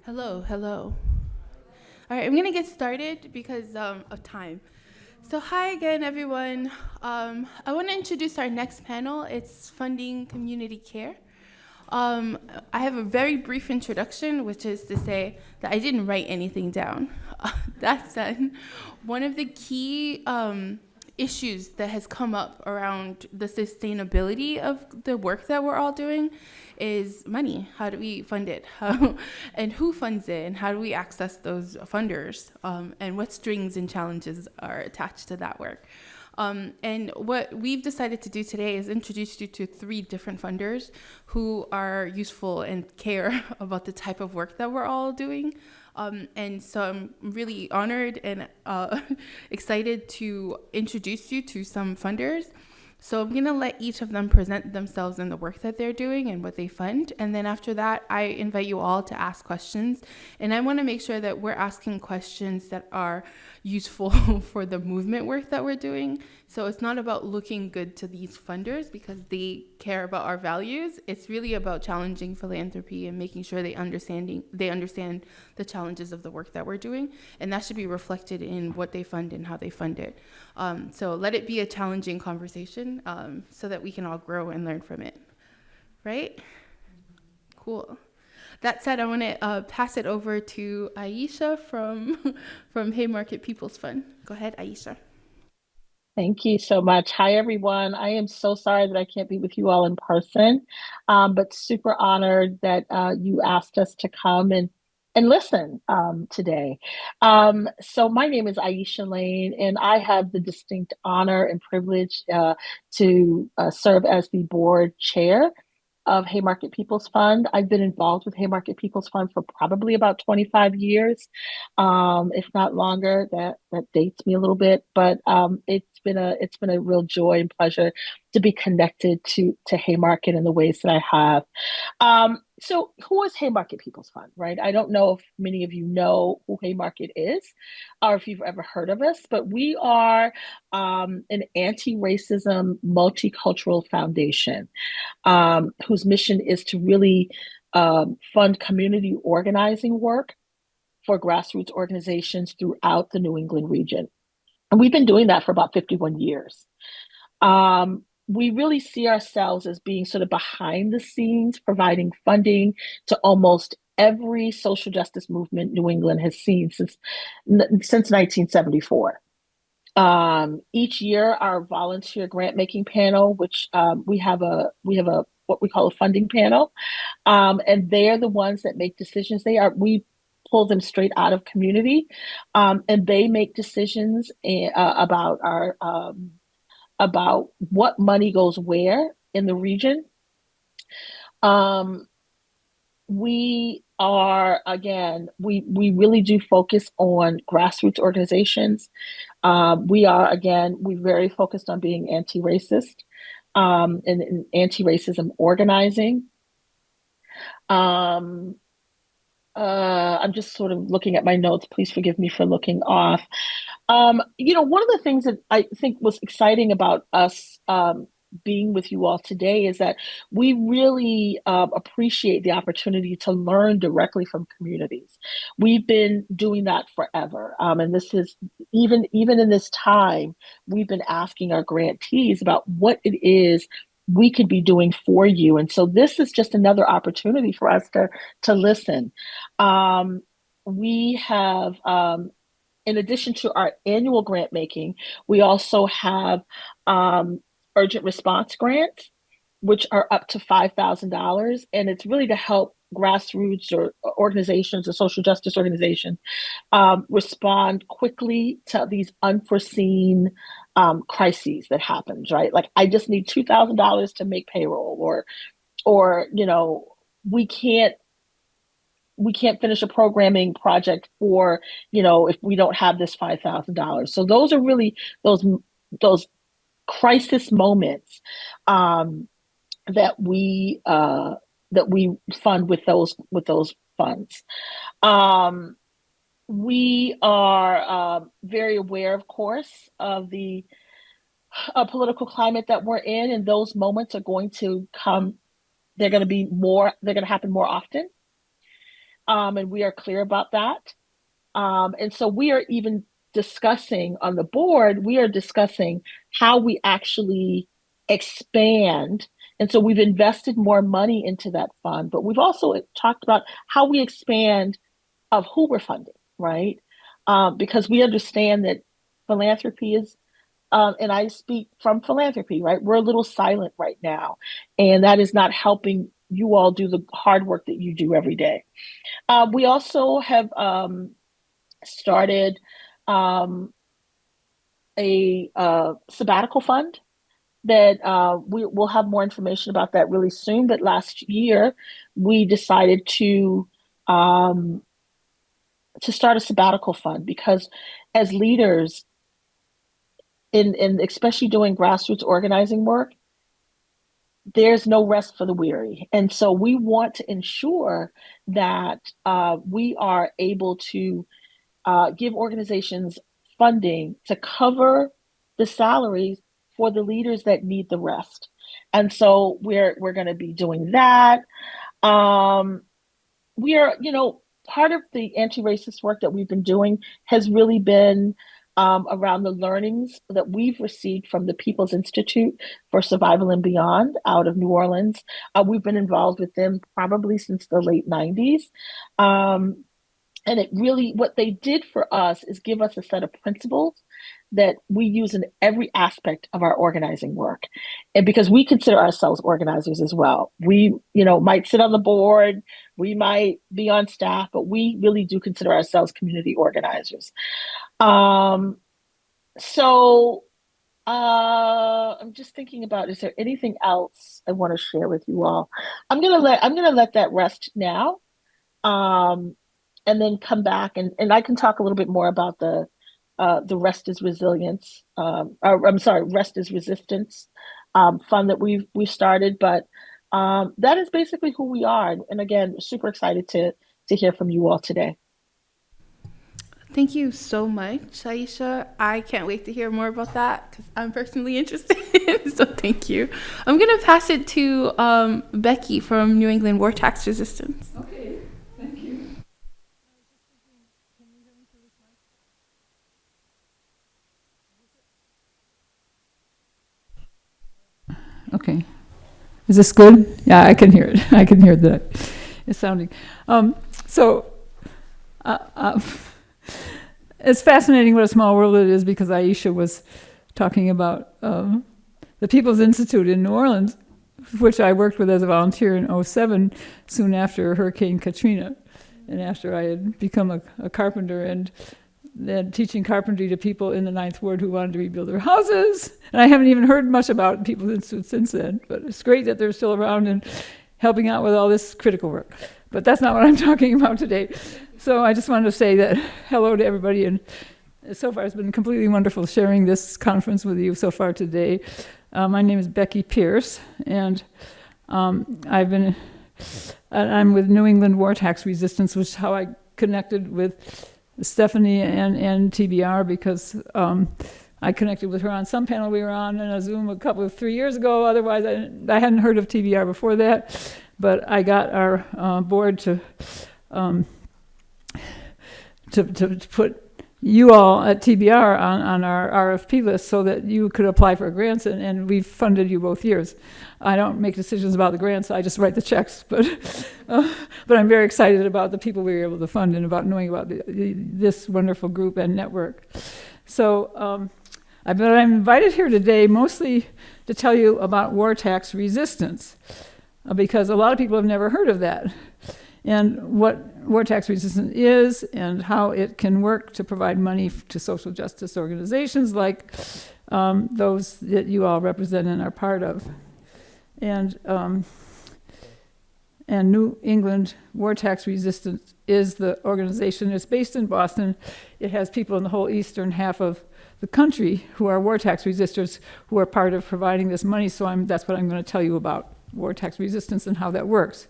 Hello, hello. All right, I'm gonna get started because of time. So, hi again, everyone. I want to introduce our next panel. It's funding community care. Um, I have a very brief introduction, which is to say that I didn't write anything down. That said, one of the key issues that has come up around the sustainability of the work that we're all doing is money. How do we fund it? How, and who funds it? And how do we access those funders? And what strings and challenges are attached to that work? And what we've decided to do today is introduce you to three different funders who are useful and care about the type of work that we're all doing. And so I'm really honored and excited to introduce you to some funders. So I'm going to let each of them present themselves and the work that they're doing and what they fund. And then after that, I invite you all to ask questions. And I want to make sure that we're asking questions that are useful for the movement work that we're doing. So it's not about looking good to these funders because they care about our values. It's really about challenging philanthropy and making sure they understand the challenges of the work that we're doing, and that should be reflected in what they fund and how they fund it. So let it be a challenging conversation so that we can all grow and learn from it. Right? Cool. That said, I want to pass it over to Aisha from from Haymarket People's Fund. Go ahead, Aisha. Thank you so much. Hi, everyone. I am so sorry that I can't be with you all in person, but super honored that you asked us to come and listen today. So my name is Aisha Lane, and I have the distinct honor and privilege to serve as the board chair of Haymarket People's Fund. I've been involved with Haymarket People's Fund for probably about 25 years, if not longer. That dates me a little bit, but it's been a real joy and pleasure to be connected to Haymarket in the ways that I have. So who is Haymarket People's Fund, right? I don't know if many of you know who Haymarket is or if you've ever heard of us, but we are an anti-racism multicultural foundation whose mission is to really fund community organizing work for grassroots organizations throughout the New England region. And we've been doing that for about 51 years. We really see ourselves as being sort of behind the scenes, providing funding to almost every social justice movement New England has seen since 1974. Each year, our volunteer grant making panel, which we have a what we call a funding panel, and they're the ones that make decisions. We pull them straight out of community, and they make decisions about what money goes where in the region. Um, we are again we really do focus on grassroots organizations. We're very focused on being anti-racist and anti-racism organizing. Um, I'm just sort of looking at my notes. Please forgive me for looking off. One of the things that I think was exciting about us being with you all today is that we really appreciate the opportunity to learn directly from communities. We've been doing that forever, and this is even in this time, we've been asking our grantees about what it is we could be doing for you, and so this is just another opportunity for us to listen. Um, we have in addition to our annual grant making, we also have um, urgent response grants, which are up to $5,000. And it's really to help grassroots or organizations or social justice organizations respond quickly to these unforeseen crises that happens, right? Like I just need $2,000 to make payroll or we can't we can't finish a programming project for if we don't have this $5,000. So those are really those crisis moments um, that we fund with those funds. Um, we are very aware, of course, of the political climate that we're in, and those moments are going to come. They're going to be more. They're going to happen more often. and we are clear about that. And so we are even discussing on the board, we are discussing how we actually expand. And so we've invested more money into that fund, but we've also talked about how we expand of who we're funding, right? Because we understand that philanthropy is, and I speak from philanthropy, right? We're a little silent right now, and that is not helping you all do the hard work that you do every day. We also have started um, a sabbatical fund that we will have more information about that really soon. But last year, we decided um, to start a sabbatical fund because as leaders in especially doing grassroots organizing work, there's no rest for the weary. And so we want to ensure that we are able to give organizations funding to cover the salaries for the leaders that need the rest. And so we're going to be doing that. Um, we are, part of the anti-racist work that we've been doing has really been around the learnings that we've received from the People's Institute for Survival and Beyond out of New Orleans. We've been involved with them probably since the late 90s. And it really, what they did for us is give us a set of principles that we use in every aspect of our organizing work. And because we consider ourselves organizers as well, we, might sit on the board, we might be on staff, but we really do consider ourselves community organizers. Um, so I'm just thinking about, is there anything else I want to share with you all? I'm gonna let that rest now, um, and then come back and I can talk a little bit more about the Rest is Resilience. I'm sorry, Rest is Resistance fund that we started. But that is basically who we are. And again, super excited to hear from you all today. Thank you so much, Aisha. I can't wait to hear more about that because I'm personally interested. So thank you. I'm going to pass it to Becky from New England War Tax Resistance. Okay, thank you. Okay. Is this good? Yeah, I can hear it. I can hear that. It's sounding. So, uh, uh, it's fascinating what a small world it is because Aisha was talking about the People's Institute in New Orleans, which I worked with as a volunteer in '07, soon after Hurricane Katrina, and after I had become a carpenter and then teaching carpentry to people in the Ninth Ward who wanted to rebuild their houses. And I haven't even heard much about People's Institute since then, but it's great that they're still around and helping out with all this critical work. But that's not what I'm talking about today. So I just wanted to say that hello to everybody, and so far it's been completely wonderful sharing this conference with you so far today. My name is Becky Pierce, and I'm with New England War Tax Resistance, which is how I connected with Stephanie and TBR, because I connected with her on some panel we were on in a Zoom a couple of 3 years ago. Otherwise, I hadn't heard of TBR before that, but I got our board to put you all at TBR on our RFP list so that you could apply for grants, and we've funded you both years. I don't make decisions about the grants, I just write the checks, but I'm very excited about the people we were able to fund and about knowing about this wonderful group and network. So I'm invited here today mostly to tell you about war tax resistance, because a lot of people have never heard of that, and what war tax resistance is and how it can work to provide money to social justice organizations like those that you all represent and are part of. And New England War Tax Resistance is the organization. It's based in Boston. It has people in the whole eastern half of the country who are war tax resistors who are part of providing this money. So that's what I'm going to tell you about war tax resistance and how that works.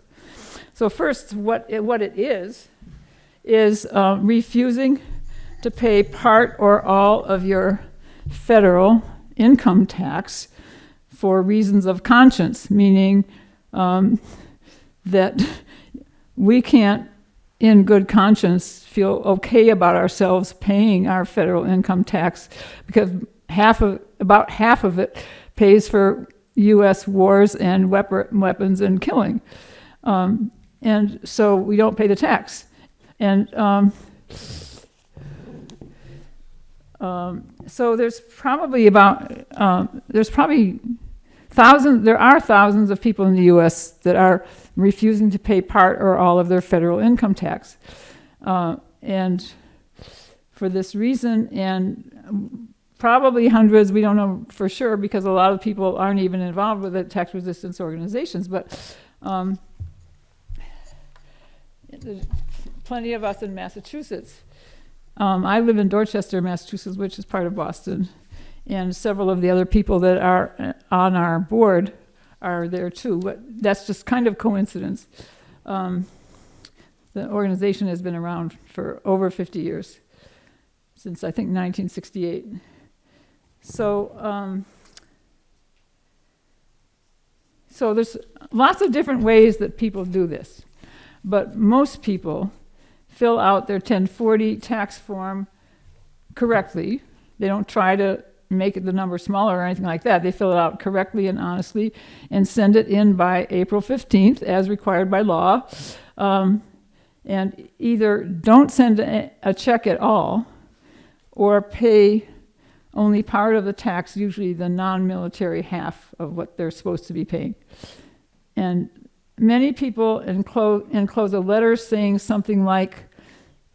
So first, what it is refusing to pay part or all of your federal income tax for reasons of conscience, meaning that we can't in good conscience, feel okay about ourselves paying our federal income tax, because about half of it pays for U.S. wars and weapons and killing. And so we don't pay the tax. And so there are thousands of people in the U.S. that are refusing to pay part or all of their federal income tax. And for this reason, and probably hundreds, we don't know for sure, because a lot of people aren't even involved with the tax resistance organizations, but there's plenty of us in Massachusetts. I live in Dorchester, Massachusetts, which is part of Boston, and several of the other people that are on our board are there too, but that's just kind of coincidence. The organization has been around for over 50 years, since I think 1968. So there's lots of different ways that people do this, but most people fill out their 1040 tax form correctly. They don't try to make the number smaller or anything like that. They fill it out correctly and honestly and send it in by April 15th as required by law. And either don't send a check at all or pay only part of the tax, usually the non-military half of what they're supposed to be paying. And many people enclose a letter saying something like,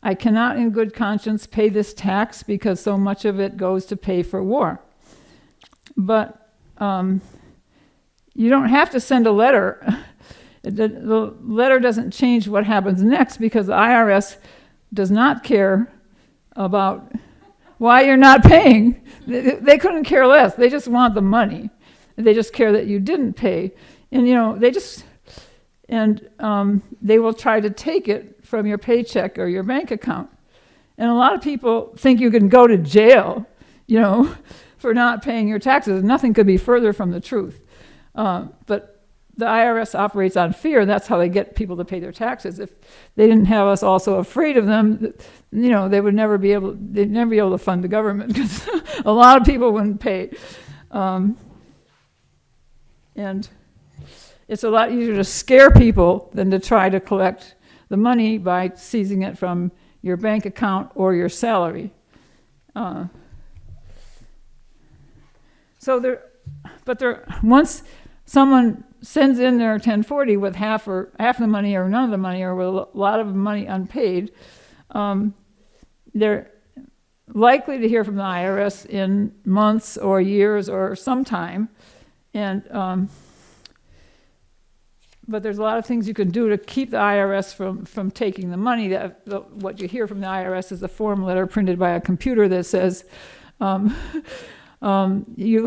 I cannot in good conscience pay this tax because so much of it goes to pay for war. But you don't have to send a letter. The letter doesn't change what happens next, because the IRS does not care about why you're not paying. They couldn't care less. They just want the money. They just care that you didn't pay. And they will try to take it from your paycheck or your bank account. And a lot of people think you can go to jail, for not paying your taxes. Nothing could be further from the truth. But the IRS operates on fear. That's how they get people to pay their taxes. If they didn't have us also afraid of them, they'd never be able to fund the government, because a lot of people wouldn't pay. And it's a lot easier to scare people than to try to collect the money by seizing it from your bank account or your salary. Once someone sends in their 1040 with half the money or none of the money, or with a lot of money unpaid, they're likely to hear from the IRS in months or years or sometime. And but there's a lot of things you can do to keep the IRS from taking the money. What you hear from the IRS is a form letter printed by a computer that says, you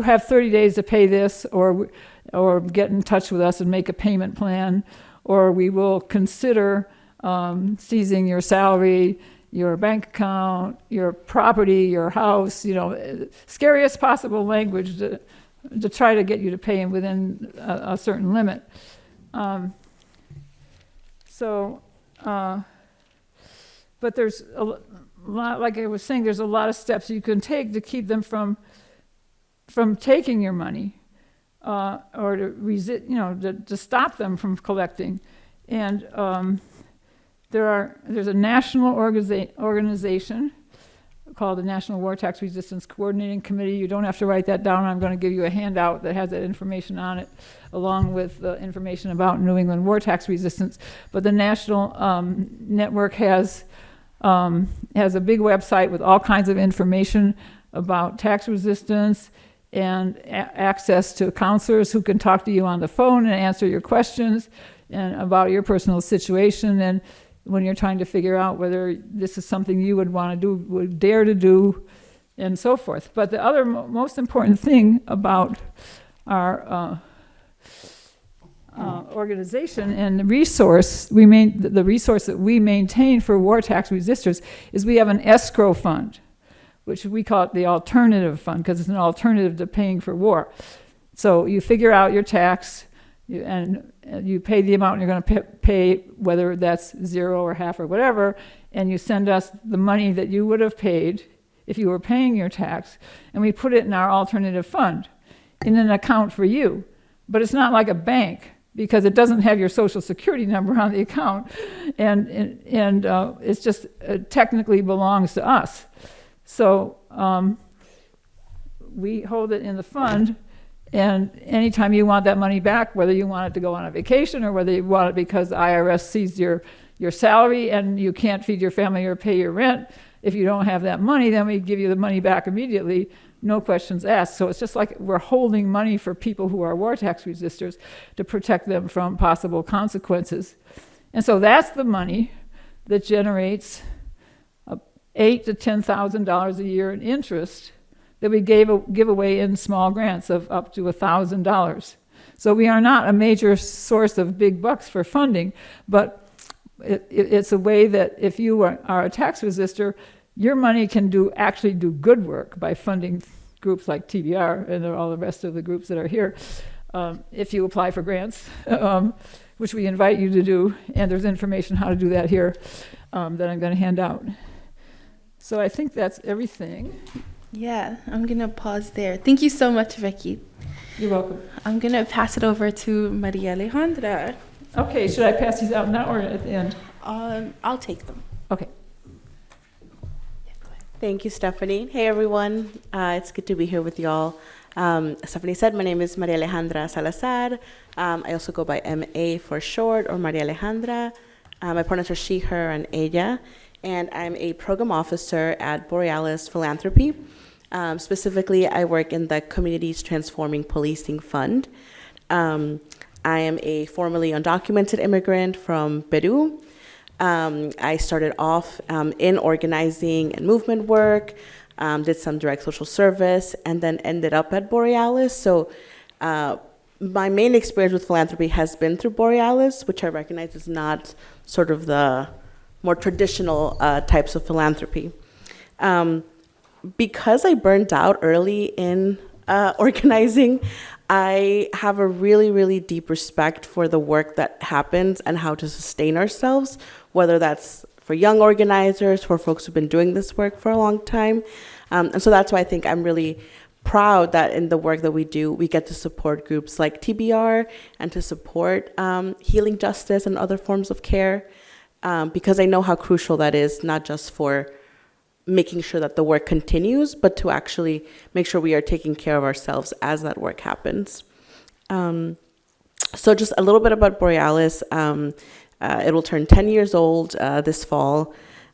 have 30 days to pay this, or get in touch with us and make a payment plan, or we will consider seizing your salary, your bank account, your property, your house, scariest possible language to try to get you to pay within a certain limit. But there's a lot, like I was saying, there's a lot of steps you can take to keep them from taking your money, or to resist, to stop them from collecting. And there's a national organization called the National War Tax Resistance Coordinating Committee. You don't have to write that down. I'm going to give you a handout that has that information on it, along with the information about New England war tax resistance. But the national network has a big website with all kinds of information about tax resistance, and access to counselors who can talk to you on the phone and answer your questions and about your personal situation, and when you're trying to figure out whether this is something you would want to do, would dare to do, and so forth. But the other most important thing about our organization and the resource the resource that we maintain for war tax resistors is we have an escrow fund, which we call it the alternative fund, because it's an alternative to paying for war. So you figure out your tax, and you pay the amount you're going to pay, whether that's 0 or half or whatever, and you send us the money that you would have paid if you were paying your tax, and we put it in our alternative fund in an account for you. But it's not like a bank, because it doesn't have your social security number on the account, and it's just technically belongs to us. So we hold it in the fund, and anytime you want that money back, whether you want it to go on a vacation or whether you want it because the IRS seized your salary and you can't feed your family or pay your rent, if you don't have that money, then we give you the money back immediately, no questions asked. So it's just like we're holding money for people who are war tax resistors to protect them from possible consequences. And so that's the money that generates $8,000 to $10,000 a year in interest that we give away in small grants of up to $1,000. So we are not a major source of big bucks for funding, but it's a way that if you are a tax resistor, your money can actually do good work by funding groups like TBR and all the rest of the groups that are here. If you apply for grants, which we invite you to do, and there's information how to do that here that I'm going to hand out. So I think that's everything. Yeah, I'm going to pause there. Thank you so much, Vicky. You're welcome. I'm going to pass it over to Maria Alejandra. Okay, should I pass these out now or at the end? I'll take them. Okay. Thank you, Stephanie. Hey, everyone. It's good to be here with y'all. As Stephanie said, my name is Maria Alejandra Salazar. I also go by MA for short, or Maria Alejandra. My pronouns are she, her, and ella. And I'm a program officer at Borealis Philanthropy. Specifically, I work in the Communities Transforming Policing Fund. I am a formerly undocumented immigrant from Peru. I started off in organizing and movement work, did some direct social service, and then ended up at Borealis. So my main experience with philanthropy has been through Borealis, which I recognize is not sort of the more traditional types of philanthropy. Because I burned out early in organizing, I have a really, really deep respect for the work that happens and how to sustain ourselves, whether that's for young organizers, for folks who've been doing this work for a long time. And so that's why I think I'm really proud that in the work that we do, we get to support groups like TBR and to support healing justice and other forms of care, because I know how crucial that is, not just for making sure that the work continues, but to actually make sure we are taking care of ourselves as that work happens. So just a little bit about Borealis. It will turn 10 years old this fall.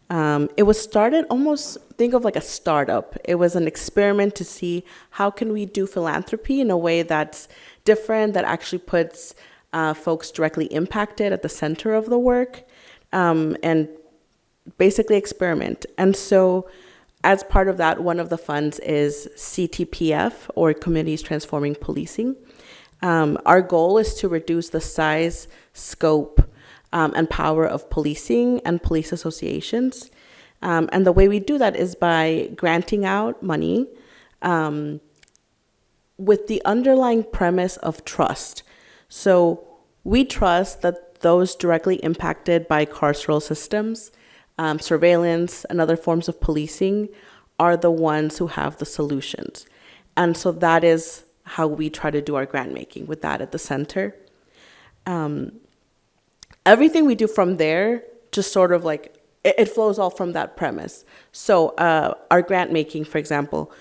It was started almost, think of like a startup. It was an experiment to see how can we do philanthropy in a way that's different, that actually puts folks directly impacted at the center of the work, and basically experiment. And so as part of that, one of the funds is CTPF, or Communities Transforming Policing. Our goal is to reduce the size, scope, and power of policing and police associations. And the way we do that is by granting out money with the underlying premise of trust. So we trust that those directly impacted by carceral systems, surveillance, and other forms of policing are the ones who have the solutions. And so that is how we try to do our grant making, with that at the center. Everything we do from there just sort of like, it flows all from that premise. So our grant making, for example,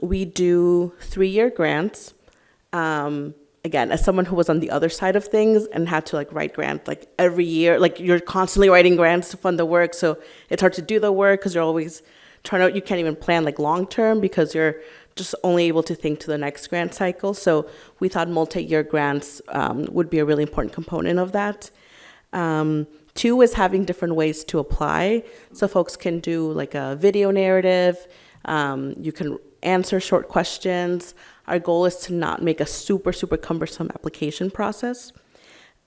we do 3-year grants. Again, as someone who was on the other side of things and had to like write grants like every year, like you're constantly writing grants to fund the work. So it's hard to do the work because you're always trying to, you can't even plan like long term because you're just only able to think to the next grant cycle. So we thought multi-year grants would be a really important component of that. 2 is having different ways to apply. So folks can do like a video narrative. You can answer short questions. Our goal is to not make a super, super cumbersome application process.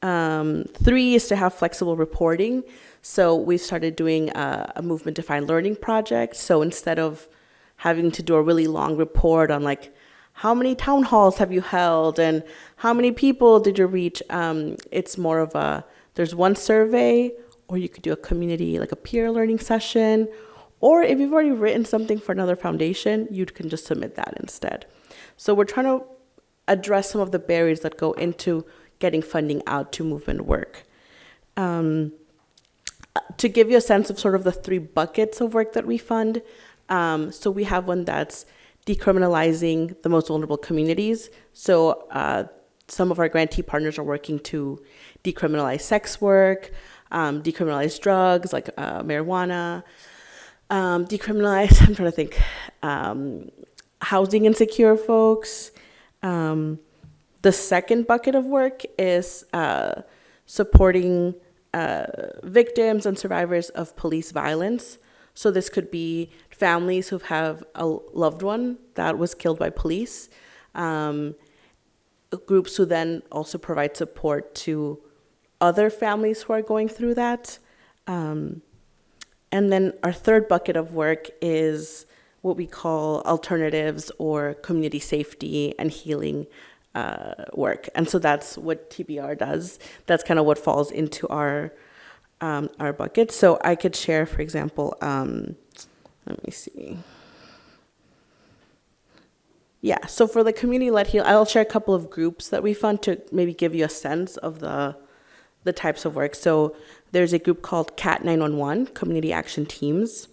3 is to have flexible reporting. So we've started doing a movement-defined learning project. So instead of having to do a really long report on like how many town halls have you held and how many people did you reach? It's more of there's one survey, or you could do a community, like a peer learning session, or if you've already written something for another foundation, you can just submit that instead. So we're trying to address some of the barriers that go into getting funding out to movement work. To give you a sense of sort of the 3 buckets of work that we fund, so we have one that's decriminalizing the most vulnerable communities. So some of our grantee partners are working to decriminalize sex work, decriminalize drugs like marijuana, decriminalize, I'm trying to think, housing insecure folks. The second bucket of work is supporting victims and survivors of police violence. So this could be families who have a loved one that was killed by police, groups who then also provide support to other families who are going through that. And then our third bucket of work is what we call alternatives or community safety and healing work. And so that's what TBR does. That's kind of what falls into our bucket. So I could share, for example, let me see. Yeah, so for the community-led heal, I'll share a couple of groups that we fund to maybe give you a sense of the types of work. So there's a group called CAT 911, Community Action Teams.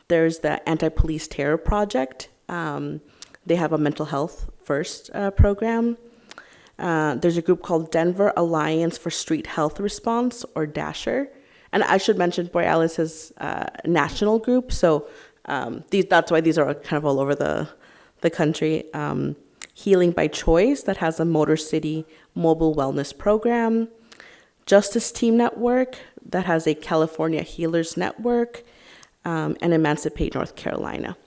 There's the Anti-Police Terror Project. They have a mental health first program. There's a group called Denver Alliance for Street Health Response, or DASHER. And I should mention Borealis is a national group, so that's why these are kind of all over the country. Healing by Choice, that has a Motor City mobile wellness program. Justice Team Network, that has a California Healers Network, and Emancipate North Carolina.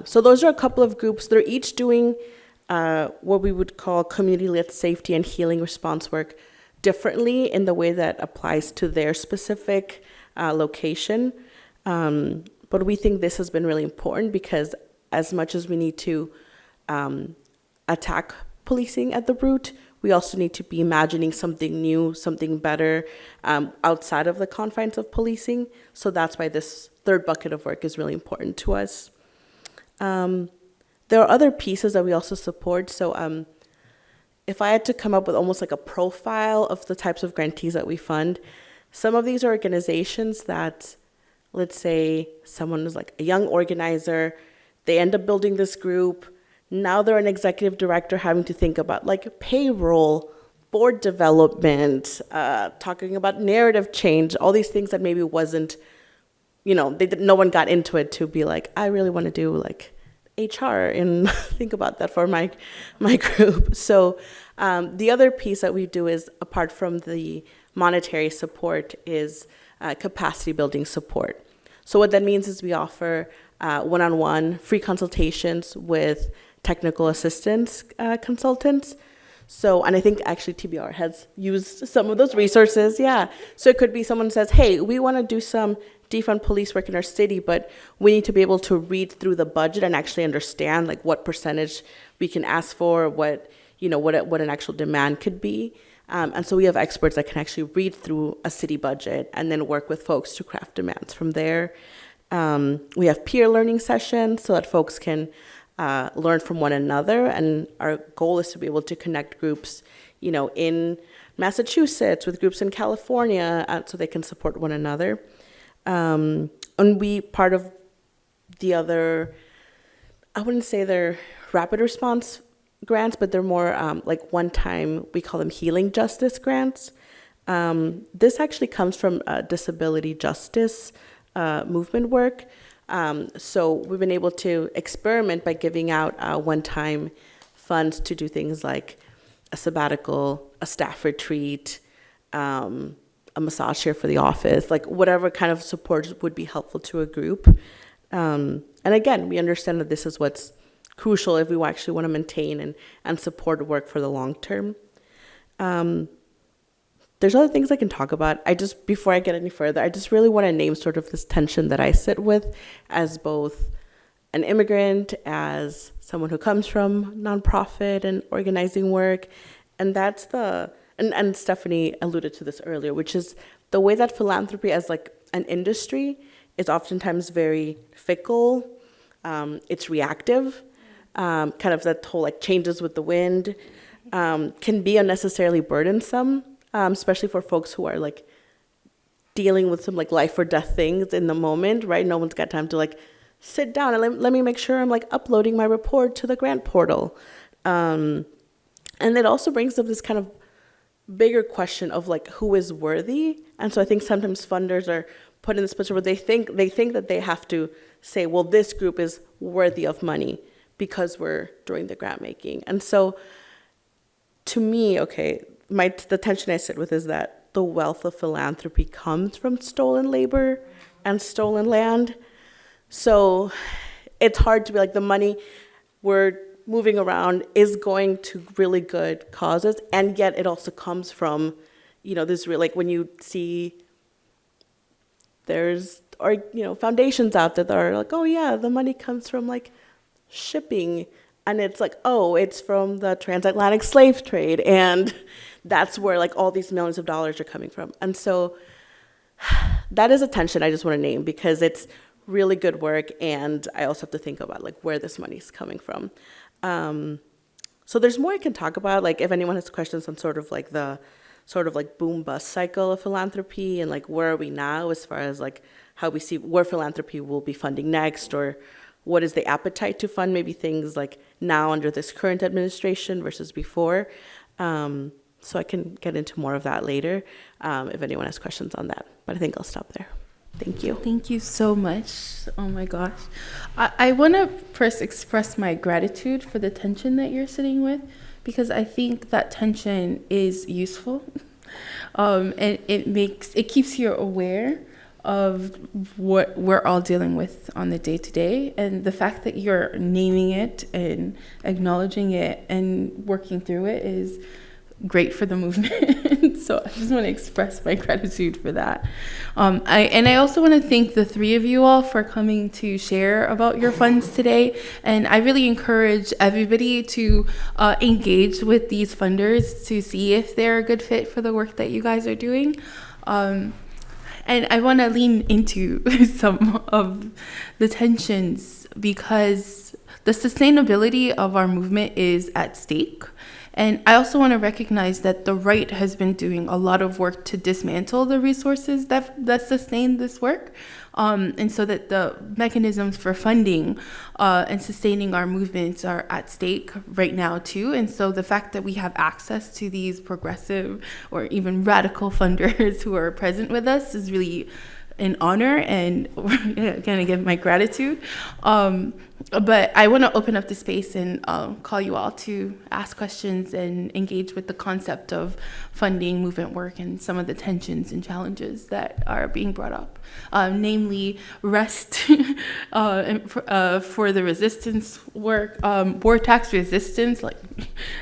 So those are a couple of groups. They're each doing what we would call community-led safety and healing response work differently in the way that applies to their specific location. But we think this has been really important because as much as we need to attack policing at the root, we also need to be imagining something new, something better outside of the confines of policing. So that's why this third bucket of work is really important to us. There are other pieces that we also support. So if I had to come up with almost like a profile of the types of grantees that we fund, some of these are organizations that, let's say someone is like a young organizer, they end up building this group. Now they're an executive director having to think about like payroll, board development, talking about narrative change, all these things that maybe wasn't, no one got into it to be like, I really want to do like HR and think about that for my group. So the other piece that we do is, apart from the monetary support, is capacity building support. So what that means is we offer one-on-one free consultations with technical assistance consultants. So, and I think actually TBR has used some of those resources. Yeah. So it could be someone says, hey, we want to do some defund police work in our city, but we need to be able to read through the budget and actually understand like what percentage we can ask for, what an actual demand could be. And so we have experts that can actually read through a city budget and then work with folks to craft demands from there. We have peer learning sessions so that folks can learn from one another. And our goal is to be able to connect groups, in Massachusetts with groups in California so they can support one another. And we, part of the other, I wouldn't say they're rapid response grants, but they're more like one-time, we call them healing justice grants. This actually comes from disability justice movement work. So we've been able to experiment by giving out one-time funds to do things like a sabbatical, a staff retreat, a massage chair for the office, like whatever kind of support would be helpful to a group. And again, we understand that this is what's crucial if we actually want to maintain and support work for the long term. There's other things I can talk about. Before I get any further, I just really want to name sort of this tension that I sit with as both an immigrant, as someone who comes from nonprofit and organizing work. And that's and Stephanie alluded to this earlier, which is the way that philanthropy as like an industry is oftentimes very fickle. It's reactive, kind of that whole like changes with the wind, can be unnecessarily burdensome, especially for folks who are like dealing with some like life or death things in the moment, right? No one's got time to like sit down and let me make sure I'm like uploading my report to the grant portal. And it also brings up this kind of bigger question of like who is worthy. And so I think sometimes funders are put in this position where they think that they have to say, well, this group is worthy of money because we're doing the grant making. And so to me, okay, the tension I sit with is that the wealth of philanthropy comes from stolen labor and stolen land. So it's hard to be like the money we're moving around is going to really good causes, and yet it also comes from, this real, like when you see there's, or, foundations out there that are like, oh yeah, the money comes from like shipping, and it's like, oh, it's from the transatlantic slave trade, and that's where like all these millions of dollars are coming from. And so that is a tension I just want to name, because it's really good work, and I also have to think about like where this money is coming from. So there's more I can talk about, like if anyone has questions on sort of like the sort of like boom bust cycle of philanthropy, and like where are we now as far as like how we see where philanthropy will be funding next, or what is the appetite to fund maybe things like now under this current administration versus before. So I can get into more of that later if anyone has questions on that. But I think I'll stop there. Thank you. Thank you so much. Oh my gosh. I want to first express my gratitude for the tension that you're sitting with, because I think that tension is useful. And it keeps you aware of what we're all dealing with on the day-to-day, and the fact that you're naming it and acknowledging it and working through it is great for the movement. So I just want to express my gratitude for that. I also want to thank the three of you all for coming to share about your funds today. And I really encourage everybody to engage with these funders to see if they're a good fit for the work that you guys are doing. And I want to lean into some of the tensions, because the sustainability of our movement is at stake. And I also want to recognize that the right has been doing a lot of work to dismantle the resources that sustain this work. And so that the mechanisms for funding and sustaining our movements are at stake right now too. And so the fact that we have access to these progressive or even radical funders who are present with us is really an honor, and again, I give my gratitude. But I want to open up the space and call you all to ask questions and engage with the concept of funding movement work and some of the tensions and challenges that are being brought up, namely rest for the resistance work, war tax resistance, like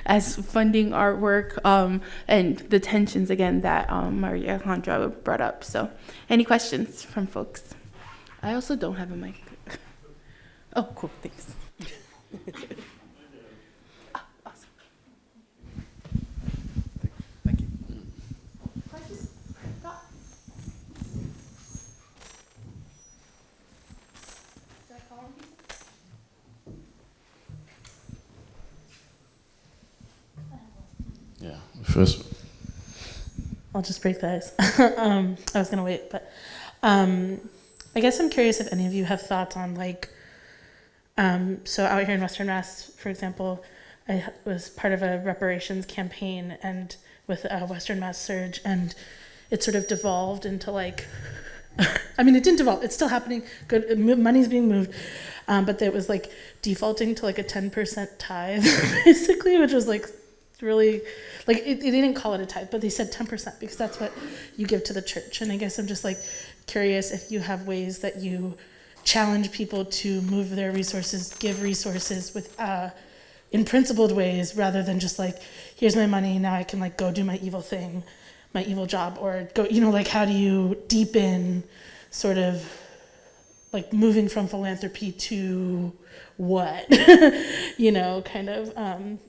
as funding our work, and the tensions again that Maria Alejandra brought up. So any questions from folks? I also don't have a mic. Oh, cool, thanks. Awesome. Thank you. Questions? Thoughts? Should I call on people? Yeah. First, I'll just break the ice. I was gonna wait, but I guess I'm curious if any of you have thoughts on like, so out here in Western Mass, for example, I was part of a reparations campaign and with Western Mass Surge, and it sort of devolved into like, I mean, it didn't devolve, it's still happening, good, money's being moved, but it was like defaulting to like a 10% tithe, basically, which was like really, like, they didn't call it a tithe, but they said 10% because that's what you give to the church. And I guess I'm just like curious if you have ways that you challenge people to move their resources, give resources with in principled ways, rather than just like, here's my money, now I can like go do my evil thing, my evil job, or go, like how do you deepen sort of like moving from philanthropy to what? Kind of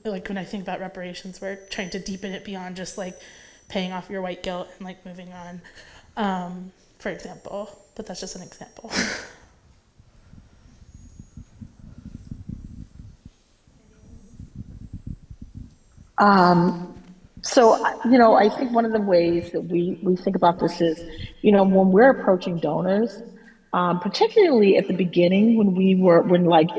like when I think about reparations, we're trying to deepen it beyond just like paying off your white guilt and like moving on, for example. But that's just an example. I think one of the ways that we think about this is, when we're approaching donors, particularly at the beginning when like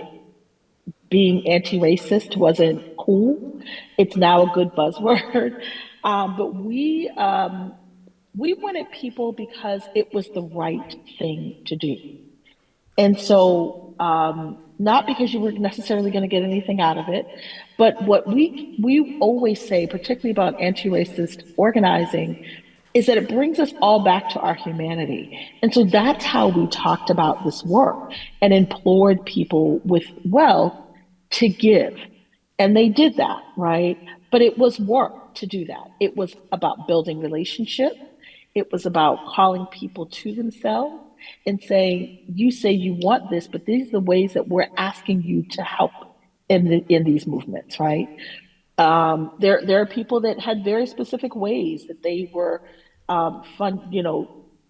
being anti-racist wasn't cool. It's now a good buzzword. But we wanted people because it was the right thing to do. And so, not because you were necessarily going to get anything out of it, but what we always say, particularly about anti-racist organizing, is that it brings us all back to our humanity. And so that's how we talked about this work and implored people with wealth to give. And they did that, right? But it was work to do that. It was about building relationship. It was about calling people to themselves and saying, you say you want this, but these are the ways that we're asking you to help in these movements, right? There are people that had very specific ways that they were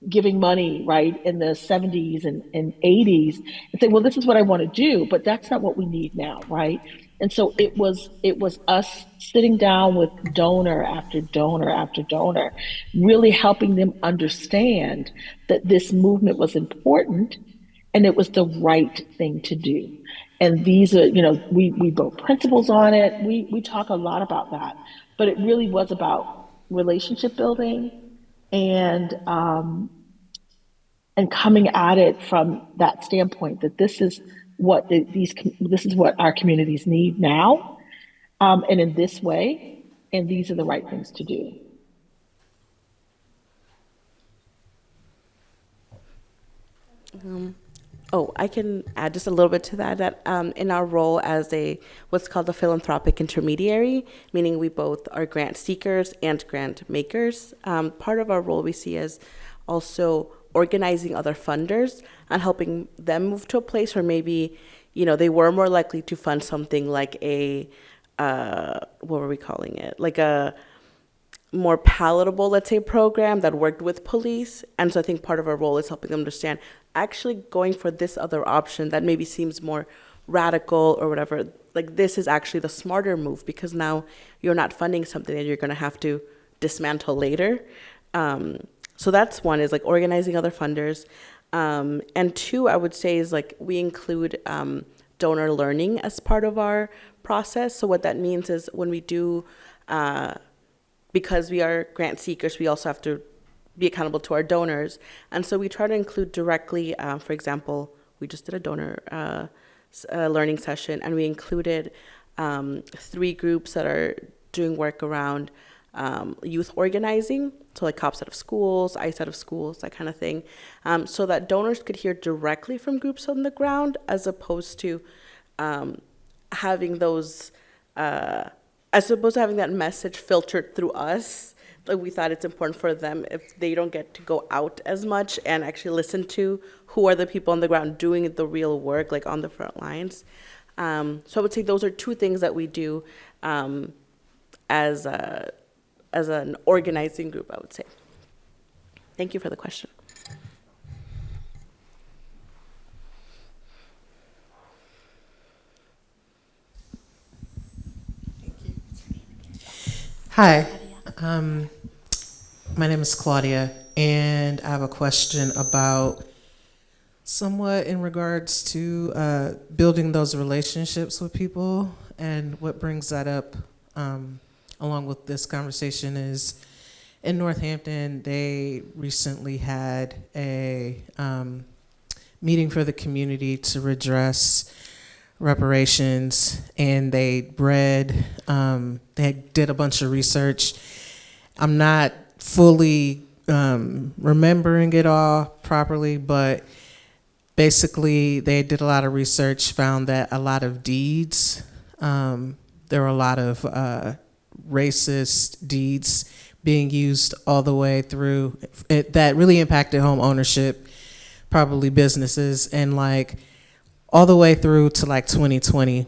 giving money, right, in the 70s and 80s, and say, well, this is what I want to do, but that's not what we need now, right? And so it was us sitting down with donor after donor after donor, really helping them understand that this movement was important and it was the right thing to do. And these are, we built principles on it. We talk a lot about that, but it really was about relationship building and um, and coming at it from that standpoint that this is what this is what our communities need now, and in this way, and these are the right things to do. Oh, I can add just a little bit to that. That in our role as what's called a philanthropic intermediary, meaning we both are grant seekers and grant makers. Part of our role we see as also organizing other funders and helping them move to a place where maybe, they were more likely to fund something like what were we calling it? Like a more palatable, let's say, program that worked with police. And so I think part of our role is helping them understand actually going for this other option that maybe seems more radical or whatever. Like, this is actually the smarter move because now you're not funding something that you're going to have to dismantle later. So that's one, is like organizing other funders. And two, I would say, is like we include donor learning as part of our process. So what that means is when we do, because we are grant seekers, we also have to be accountable to our donors. And so we try to include directly, for example, we just did a donor learning session, and we included 3 groups that are doing work around youth organizing, so like cops out of schools, ICE out of schools, that kind of thing, so that donors could hear directly from groups on the ground as opposed to having that message filtered through us. Like, we thought it's important for them, if they don't get to go out as much and actually listen to who are the people on the ground doing the real work, like on the front lines. So I would say those are 2 things that we do as an organizing group, I would say. Thank you for the question. Hi, my name is Claudia, and I have a question about somewhat in regards to building those relationships with people. And what brings that up along with this conversation is in Northampton, they recently had a meeting for the community to redress reparations, and they did a bunch of research. I'm not fully remembering it all properly, but basically they did a lot of research, found that a lot of deeds, there were a lot of racist deeds being used all the way through it, that really impacted home ownership probably businesses, and like all the way through to like 2020,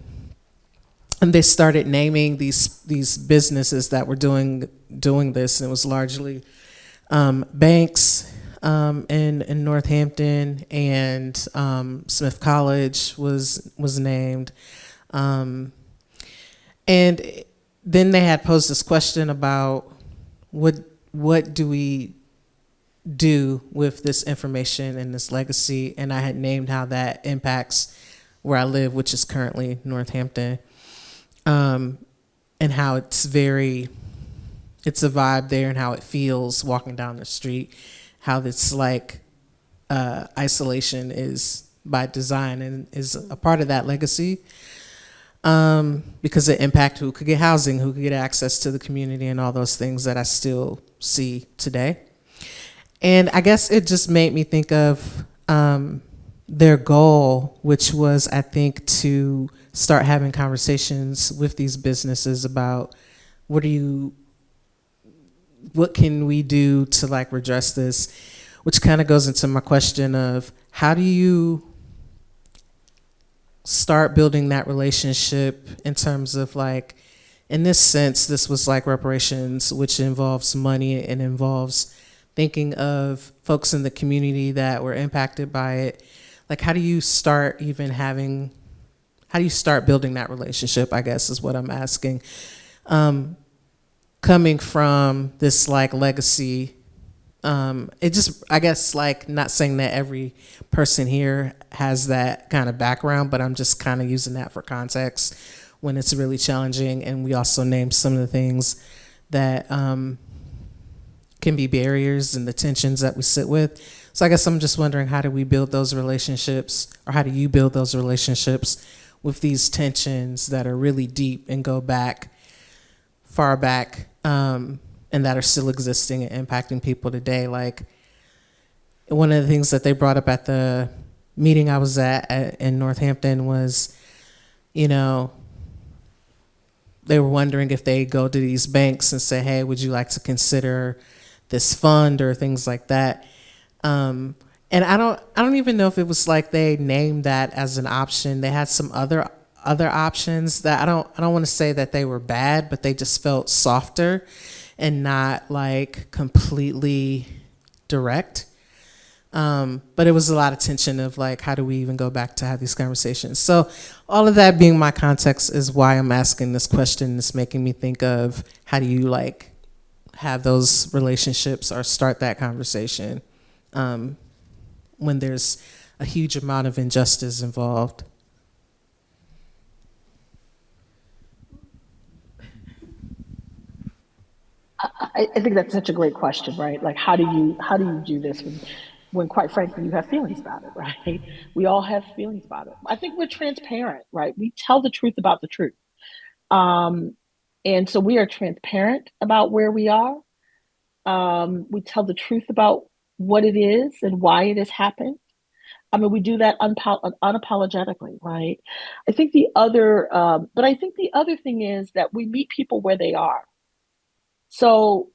and they started naming these businesses that were doing this, and it was largely banks in Northampton, and Smith College was named, and then they had posed this question about what do we do with this information and this legacy, and I had named how that impacts where I live, which is currently Northampton, and how it's a vibe there, and how it feels walking down the street, how it's like isolation is by design and is a part of that legacy, because it impacts who could get housing, who could get access to the community, and all those things that I still see today. And I guess it just made me think of their goal, which was, I think, to start having conversations with these businesses about what can we do to like redress this, which kind of goes into my question of how do you start building that relationship in terms of like, in this sense, this was like reparations, which involves money and involves thinking of folks in the community that were impacted by it. Like, how do you start building that relationship, I guess is what I'm asking. Coming from this like legacy, it just, I guess, like, not saying that every person here has that kind of background, but I'm just kind of using that for context when it's really challenging. And we also named some of the things that can be barriers and the tensions that we sit with. So I guess I'm just wondering, how do we build those relationships, or how do you build those relationships with these tensions that are really deep and go back, far back, and that are still existing and impacting people today? Like, one of the things that they brought up at the meeting I was at in Northampton was, you know, they were wondering if they go to these banks and say, hey, would you like to consider this fund or things like that? And I don't even know if it was like they named that as an option. They had some other options that I don't want to say that they were bad, but they just felt softer and not like completely direct. But it was a lot of tension of like, how do we even go back to have these conversations? So all of that being my context is why I'm asking this question. It's making me think of, how do you like have those relationships or start that conversation when there's a huge amount of injustice involved? I think that's such a great question, right? Like, how do you do this when quite frankly you have feelings about it, right? We all have feelings about it. I think we're transparent, right? We tell the truth about the truth. Um, and so we are transparent about where we are. We tell the truth about what it is and why it has happened. I mean, we do that unapologetically, right? But I think the other thing is that we meet people where they are. So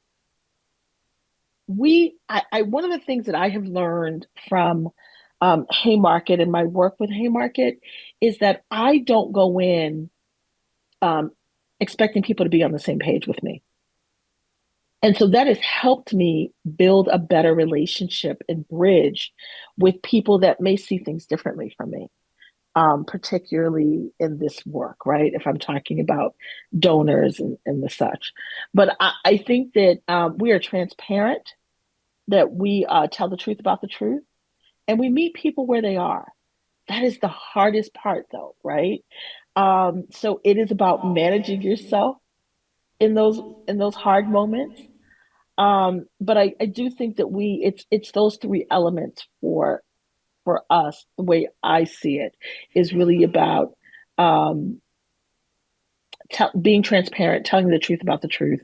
one of the things that I have learned from Haymarket and my work with Haymarket is that I don't go in um, expecting people to be on the same page with me. And so that has helped me build a better relationship and bridge with people that may see things differently from me, particularly in this work, right? If I'm talking about donors and the such. But I think that we are transparent, that we tell the truth about the truth, and we meet people where they are. That is the hardest part, though, right? So it is about managing yourself in those hard moments. But I do think that it's those three elements for us. The way I see it is really about um, being transparent, telling the truth about the truth,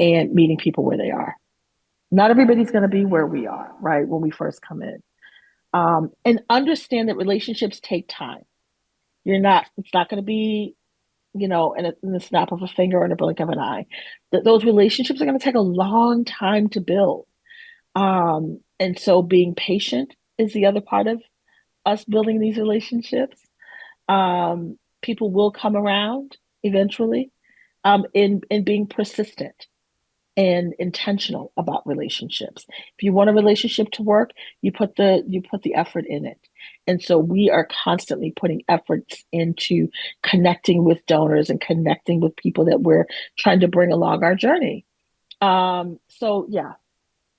and meeting people where they are. Not everybody's going to be where we are, right, when we first come in. And understand that relationships take time. It's not going to be, in the snap of a finger or in a blink of an eye. That those relationships are going to take a long time to build. And so being patient, is the other part of us building these relationships. People will come around eventually, in being persistent and intentional about relationships. If you want a relationship to work, you put the effort in it. And so we are constantly putting efforts into connecting with donors and connecting with people that we're trying to bring along our journey. So yeah,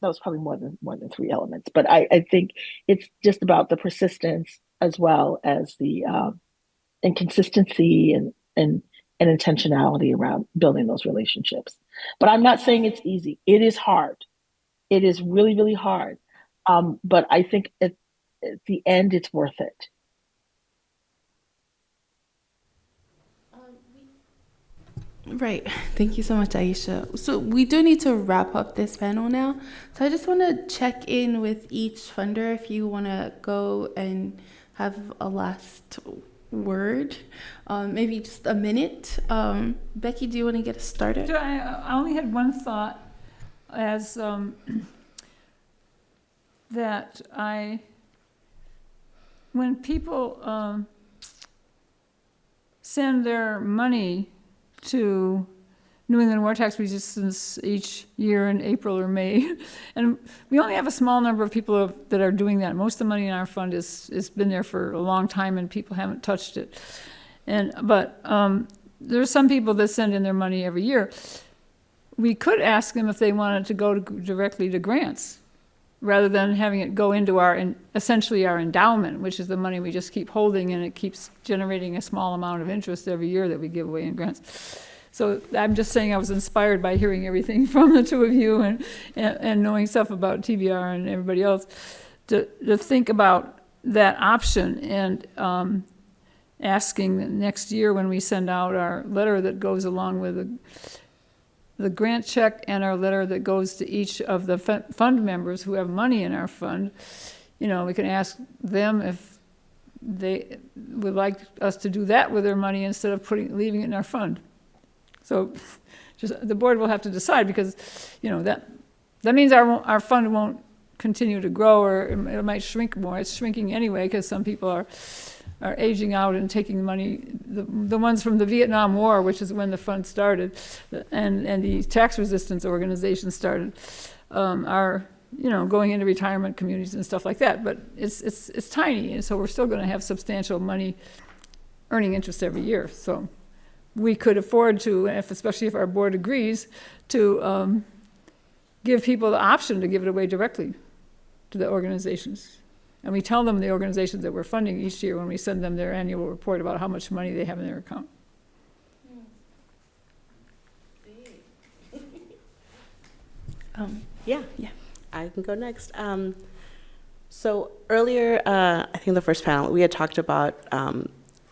that was probably more than three elements, but I think it's just about the persistence as well as the and consistency and intentionality around building those relationships. But I'm not saying it's easy. It is hard. It is really, really hard. But I think at the end, it's worth it. Right. Thank you so much, Aisha. So we do need to wrap up this panel now. So I just want to check in with each funder if you want to go and have a last word, maybe just a minute. Becky, do you want to get us started? I only had one thought as that when people send their money to New England War Tax Resistance each year in April or May, and we only have a small number of people that are doing that. Most of the money in our fund is been there for a long time, and people haven't touched it. But there's some people that send in their money every year. We could ask them if they wanted to go directly to grants, rather than having it go into essentially our endowment, which is the money we just keep holding, and it keeps generating a small amount of interest every year that we give away in grants. So I'm just saying I was inspired by hearing everything from the two of you and knowing stuff about TBR and everybody else to think about that option and asking next year when we send out our letter that goes along with the grant check and our letter that goes to each of the fund members who have money in our fund, we can ask them if they would like us to do that with their money instead of leaving it in our fund. So just the board will have to decide, because that means our fund won't continue to grow, or it might shrink more. It's shrinking anyway because some people are aging out and taking the money. The ones from the Vietnam War, which is when the fund started, and the tax resistance organization started, are going into retirement communities and stuff like that. But it's tiny, and so we're still going to have substantial money earning interest every year. So we could afford to, especially if our board agrees, to give people the option to give it away directly to the organizations. And we tell them the organizations that we're funding each year when we send them their annual report about how much money they have in their account. Yeah, I can go next. So earlier, I think the first panel, we had talked about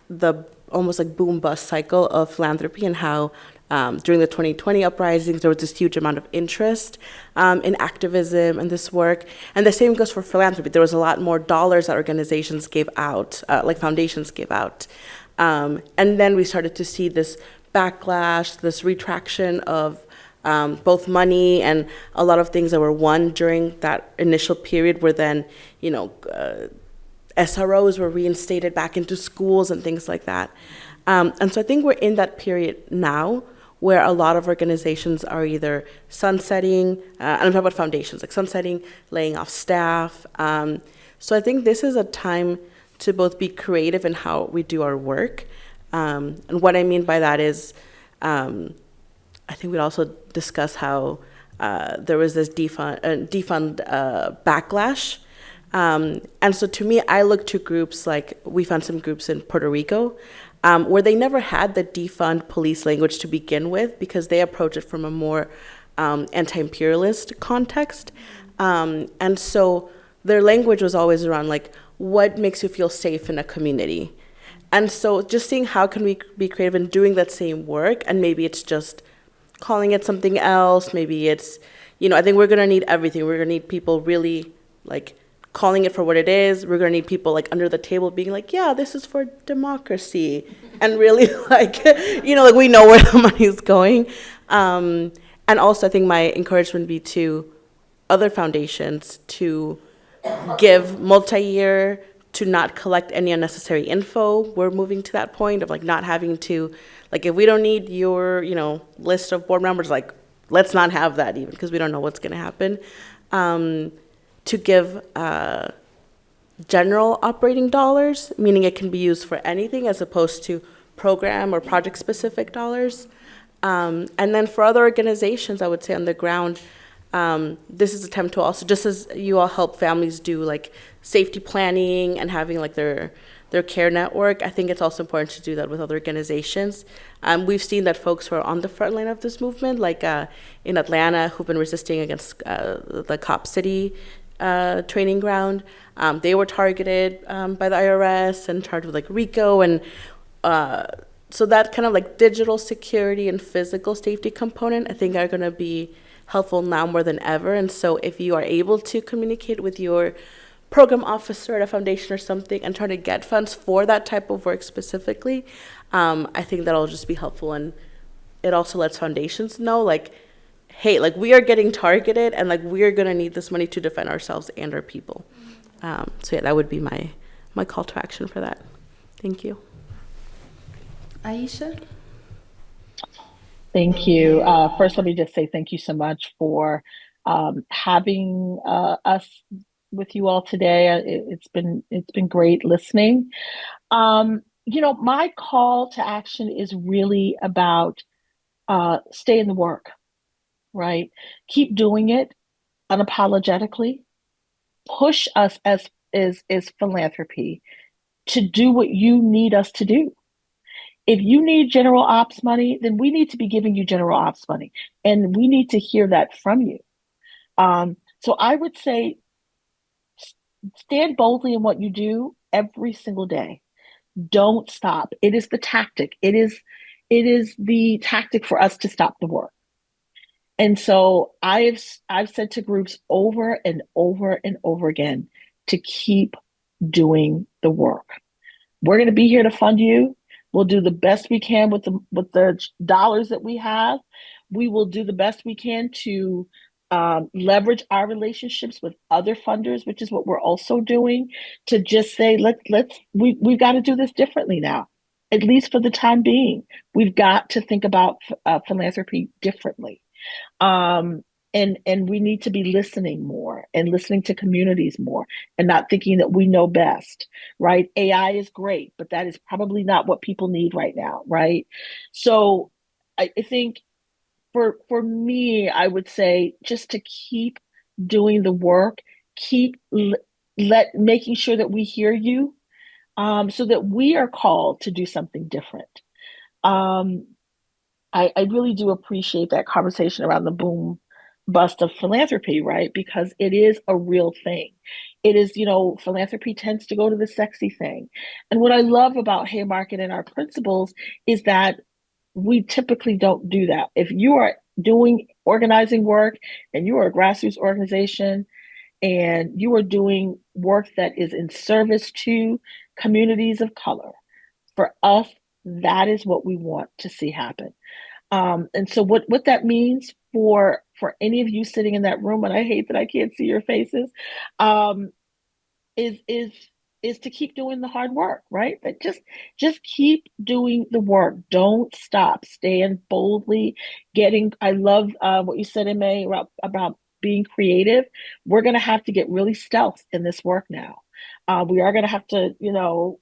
the almost like boom-bust cycle of philanthropy, and how during the 2020 uprisings, there was this huge amount of interest in activism and this work. And the same goes for philanthropy. There was a lot more dollars that organizations gave out, like foundations gave out. And then we started to see this backlash, this retraction of both money, and a lot of things that were won during that initial period were then, SROs were reinstated back into schools and things like that. And so I think we're in that period now where a lot of organizations are either sunsetting, and I'm talking about foundations, like sunsetting, laying off staff. So I think this is a time to both be creative in how we do our work. And what I mean by that is, I think we'd also discuss how there was this defund backlash. And so to me, I look to groups like, we found some groups in Puerto Rico where they never had the defund police language to begin with, because they approach it from a more anti-imperialist context. And so their language was always around like, what makes you feel safe in a community? And so just seeing how can we be creative in doing that same work, and maybe it's just calling it something else, maybe it's, I think we're gonna need everything. We're gonna need people really like calling it for what it is. We're gonna need people like under the table being like, yeah, this is for democracy, and really like, like we know where the money is going. And also I think my encouragement would be to other foundations to give multi-year to not collect any unnecessary info. We're moving to that point of like not having to, like if we don't need your, list of board members, like let's not have that even because we don't know what's going to happen. To give general operating dollars, meaning it can be used for anything as opposed to program or project specific dollars. And then for other organizations, I would say on the ground, this is an attempt to also, just as you all help families do like safety planning and having like their care network, I think it's also important to do that with other organizations. We've seen that folks who are on the front line of this movement, like in Atlanta, who've been resisting against the Cop City training ground, they were targeted by the IRS and charged with like RICO, and so that kind of like digital security and physical safety component, I think, are going to be helpful now more than ever. And so if you are able to communicate with your program officer at a foundation or something and try to get funds for that type of work specifically, I think that'll just be helpful. And it also lets foundations know, like, hey, like we are getting targeted and like we are going to need this money to defend ourselves and our people. So yeah, that would be my call to action for that. Thank you. Aisha? Thank you. First, let me just say thank you so much for having us with you all today. It's been great listening. My call to action is really about stay in the work, right? Keep doing it unapologetically. Push us as is philanthropy to do what you need us to do. If you need general ops money, then we need to be giving you general ops money, and we need to hear that from you. So I would say stand boldly in what you do every single day. Don't stop. It is the tactic. It is the tactic for us to stop the work. And so I've said to groups over and over and over again to keep doing the work. We're going to be here to fund you. We'll do the best we can with the dollars that we have. We will do the best we can to leverage our relationships with other funders, which is what we're also doing, to just say we've got to do this differently now, at least for the time being. We've got to think about philanthropy differently. And we need to be listening more and listening to communities more and not thinking that we know best, right? AI is great, but that is probably not what people need right now, right? So I think for me, I would say just to keep doing the work, keep making sure that we hear you, so that we are called to do something different. I really do appreciate that conversation around the boom bust of philanthropy, right? Because it is a real thing. It is, philanthropy tends to go to the sexy thing. And what I love about Haymarket and our principles is that we typically don't do that. If you are doing organizing work and you are a grassroots organization and you are doing work that is in service to communities of color, for us, that is what we want to see happen. And so what that means for any of you sitting in that room, and I hate that I can't see your faces, is to keep doing the hard work, right? But just keep doing the work. Don't stop. Stand boldly. I love what you said, May, about being creative. We're going to have to get really stealth in this work now. We are going to have to,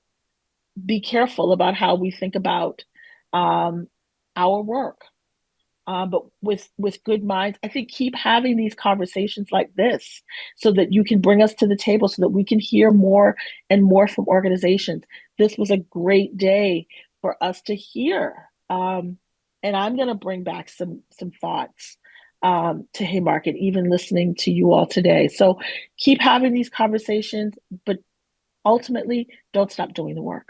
be careful about how we think about our work. But with good minds, I think keep having these conversations like this so that you can bring us to the table so that we can hear more and more from organizations. This was a great day for us to hear. And I'm going to bring back some thoughts to Haymarket, even listening to you all today. So keep having these conversations, but ultimately, don't stop doing the work.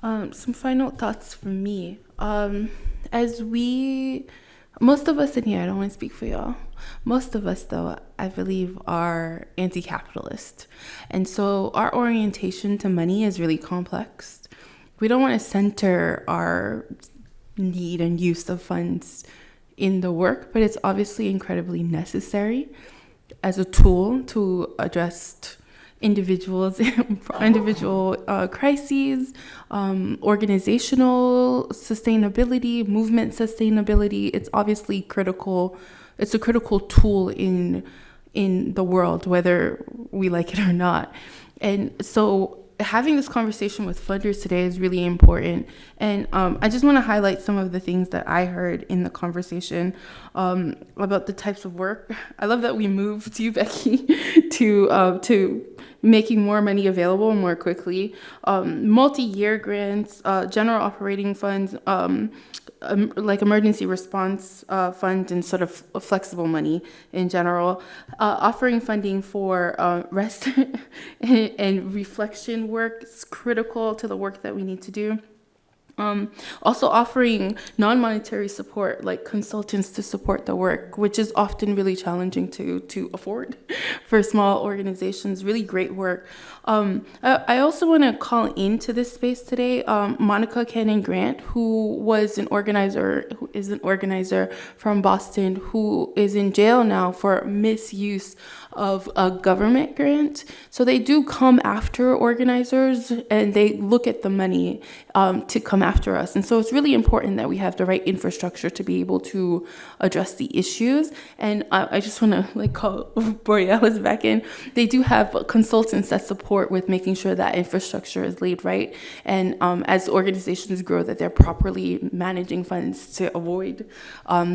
Some final thoughts from me. Most of us in here, I don't want to speak for y'all, most of us, though, I believe, are anti-capitalist. And so our orientation to money is really complex. We don't want to center our need and use of funds in the work, but it's obviously incredibly necessary. as a tool to address individual crises, organizational sustainability, movement sustainability. It's obviously critical. It's a critical tool in the world, whether we like it or not. And so having this conversation with funders today is really important. And I just want to highlight some of the things that I heard in the conversation about the types of work. I love that we moved you, Becky, to making more money available more quickly, multi-year grants, general operating funds, like emergency response fund, and sort of flexible money in general, offering funding for rest and reflection work is critical to the work that we need to do. Also offering non-monetary support, like consultants to support the work, which is often really challenging to afford for small organizations. Really great work. I also want to call into this space today Monica Cannon Grant, who is an organizer from Boston, who is in jail now for misuse of a government grant. So they do come after organizers, and they look at the money to come after us. And so it's really important that we have the right infrastructure to be able to address the issues. And I just want to call Borealis back in. They do have consultants that support with making sure that infrastructure is laid right. And as organizations grow, that they're properly managing funds to avoid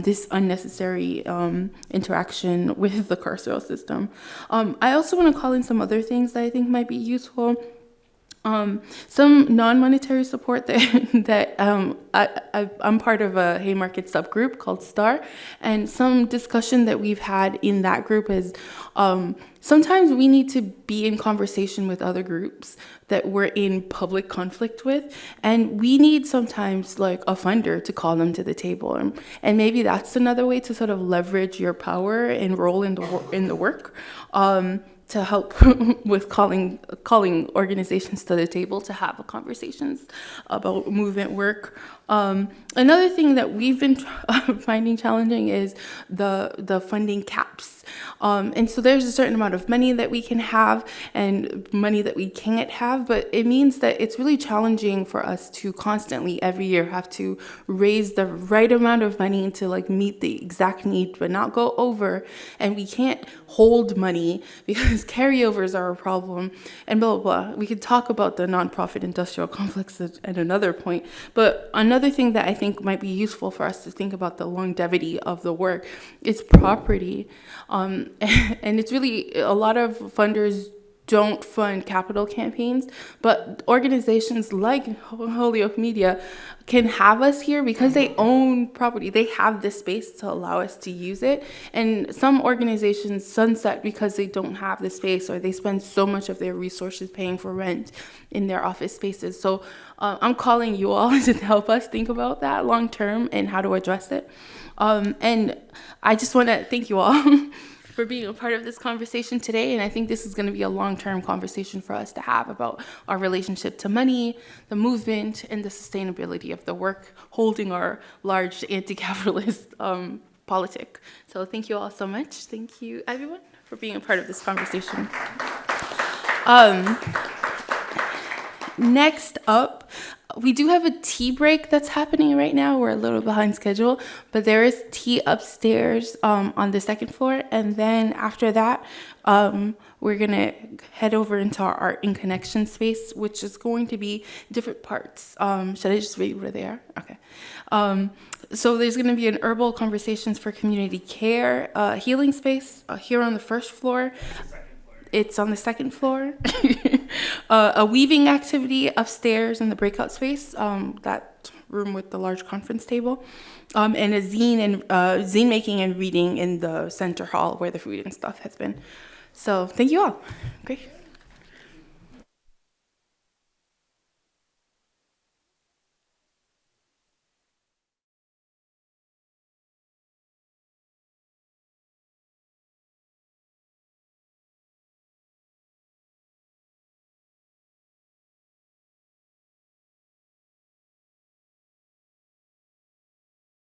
this unnecessary interaction with the carceral system. I also want to call in some other things that I think might be useful. Some non-monetary support that I'm part of a Haymarket subgroup called STAR, and some discussion that we've had in that group is sometimes we need to be in conversation with other groups that we're in public conflict with, and we need sometimes a funder to call them to the table, and maybe that's another way to sort of leverage your power and role in the work. To help with calling organizations to the table to have conversations about movement work. Another thing that we've been finding challenging is the funding caps. And so there's a certain amount of money that we can have and money that we can't have, but it means that it's really challenging for us to constantly every year have to raise the right amount of money to meet the exact need but not go over, and we can't hold money because carryovers are a problem, and blah, blah, blah. We could talk about the nonprofit industrial complex at another point, but another thing that I think might be useful for us to think about the longevity of the work is property. And it's really, a lot of funders don't fund capital campaigns, but organizations like Holyoke Media can have us here because they own property. They have the space to allow us to use it. And some organizations sunset because they don't have the space, or they spend so much of their resources paying for rent in their office spaces. So I'm calling you all to help us think about that long term and how to address it. And I just want to thank you all for being a part of this conversation today. And I think this is going to be a long-term conversation for us to have about our relationship to money, the movement, and the sustainability of the work holding our large anti-capitalist politic. So thank you all so much. Thank you, everyone, for being a part of this conversation. Next up, we do have a tea break that's happening right now. We're a little behind schedule, but there is tea upstairs on the second floor. And then after that, we're going to head over into our Art in Connection space, which is going to be different parts. Should I just read where they are? Okay. So there's going to be an herbal conversations for community care healing space here on the first floor. It's on the second floor. A weaving activity upstairs in the breakout space, that room with the large conference table, and a zine making and reading in the center hall where the food and stuff has been. So thank you all. Great.